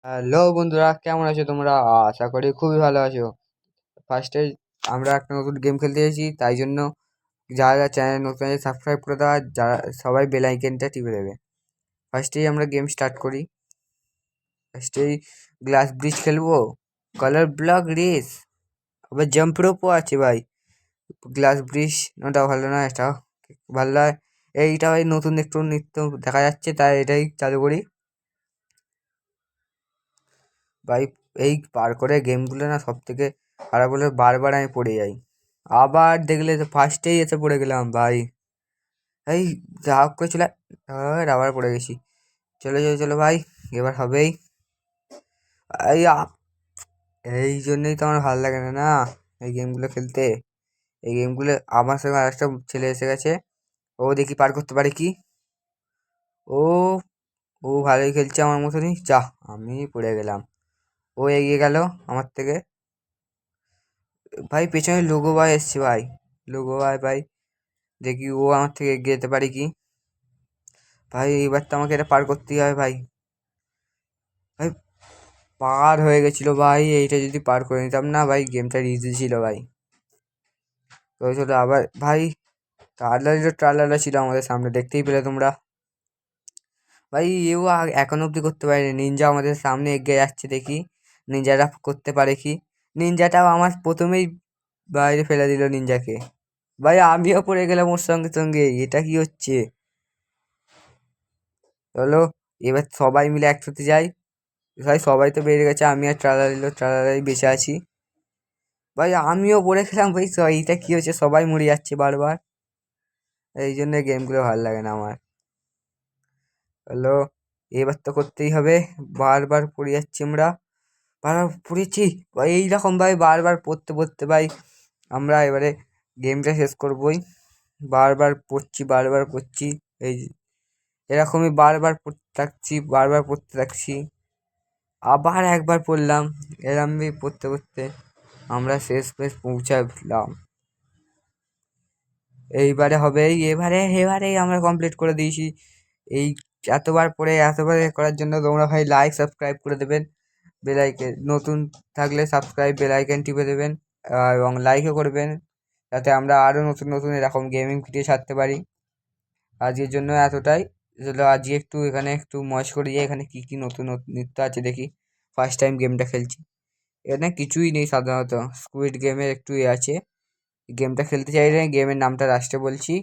Hello বন্ধুরা, কেমন আছো তোমরা? আশা করি খুবই ভালো আছো। ফার্স্টে আমরা একটা নতুন গেম খেলতে এসেছি, তাই জন্য যারা যারা চ্যানেল নতুন আছে সাবস্ক্রাইব করে দেওয়া, যারা সবাই বেল আইকনটা টিপে দেবে। ফার্স্টেই আমরা গেম স্টার্ট করি। ফার্স্টেই গ্লাস ব্রিজ খেলবো, কালার ব্লক রেস, আবার জাম্প রোপও আছে ভাই। গ্লাস ব্রিজ ওটা ভালো না, এটা ভালো নয়। এইটা ভাই নতুন একটু নৃত্য দেখা যাচ্ছে, তাই এটাই চালু করি ভাই। এই পার করে গেমগুলো না সব থেকে খারাপ হলে বারবার আমি পড়ে যাই। আবার দেখলে তো ফার্স্টেই এসে পড়ে গেলাম ভাই। এই যা হোক করে চলে আবার পড়ে গেছি। চলো চলো চলো ভাই, এবার হবেই। এই এই জন্যই তো আমার ভালো লাগে না না এই গেমগুলো খেলতে। এই গেমগুলো আমার সঙ্গে আরেকটা ছেলে এসে গেছে, ও দেখি পার করতে পারে কি। ও ও ভালোই খেলছে আমার মতনই, যা আমি পড়ে গেলাম। ও এগিয়ে গেল আমার থেকে। ভাই পেছনে লোগো ভাই এসছে ভাই, লোগো ভাই ভাই, দেখি ও আমার থেকে এগিয়ে যেতে পারে কি। ভাই এবার তো আমাকে এটা পার করতেই হবে ভাই। ভাই পার হয়ে গেছিল ভাই, এইটা যদি পার করে নিতাম না ভাই, গেমটা ইজি ছিল ভাই। তো চলো আবার ভাই, ট্রালারও ছিল আমাদের সামনে, দেখতেই পেলে তোমরা ভাই। এও এখনো অব্দি করতে পারেনি। নিনজা আমাদের সামনে এগিয়ে যাচ্ছে, দেখি নিনজাটা করতে পারে কি। নিনজাটাও আমার প্রথমেই বাইরে ফেলে দিল নিনজাকে। ভাই আমিও পড়ে গেলাম ওর সঙ্গে সঙ্গে, এটা কি হচ্ছে? চলো এবার সবাই মিলে একসাথে যাই। ভাই সবাই তো বেরিয়ে গেছে, আমি আর ট্রালারই বেঁচে আছি। ভাই আমিও পড়ে গেলাম ভাই, এইটা কি হচ্ছে? সবাই মরে যাচ্ছে বারবার, এই জন্য গেমগুলো ভালো লাগে না আমার। হ্যালো, এবার তো করতেই হবে। বারবার পড়ে যাচ্ছি আমরা, বারবার পড়েছি ভাই। এইরকম ভাই বারবার পড়তে পড়তে ভাই আমরা এবারে গেমটা শেষ করবোই। বারবার পড়ছি বারবার পড়ছি, এই এরকমই বারবার পড়তে থাকছি, বারবার পড়তে থাকছি, আবার একবার পড়লাম। এরমই পড়তে পড়তে আমরা শেষ পেশ পৌঁছালাম। এইবারে হবে, এবারে এবারেই আমরা কমপ্লিট করে দিয়েছি। এই এতবার পড়ে এতবার করার জন্য তোমরা ভাই লাইক সাবস্ক্রাইব করে দেবেন। বেলাইকেন নতুন থাকলে সাবস্ক্রাইব বেলাইকেন টিপে দেবেন, এবং লাইকও করবেন, যাতে আমরা আরও নতুন নতুন এরকম গেমিং ভিডিও ছাড়তে পারি। আজকের জন্য এতটাই। চলো আজকে একটু এখানে একটু মজ করে যাই, এখানে কি কি নতুন নতুন নৃত্য আছে দেখি। ফার্স্ট টাইম গেমটা খেলছি, এখানে কিছুই নেই সাধারণত। স্কুইড গেমের একটু আছে, গেমটা খেলতে চাইলে গেমের নামটা লাস্টে বলছি।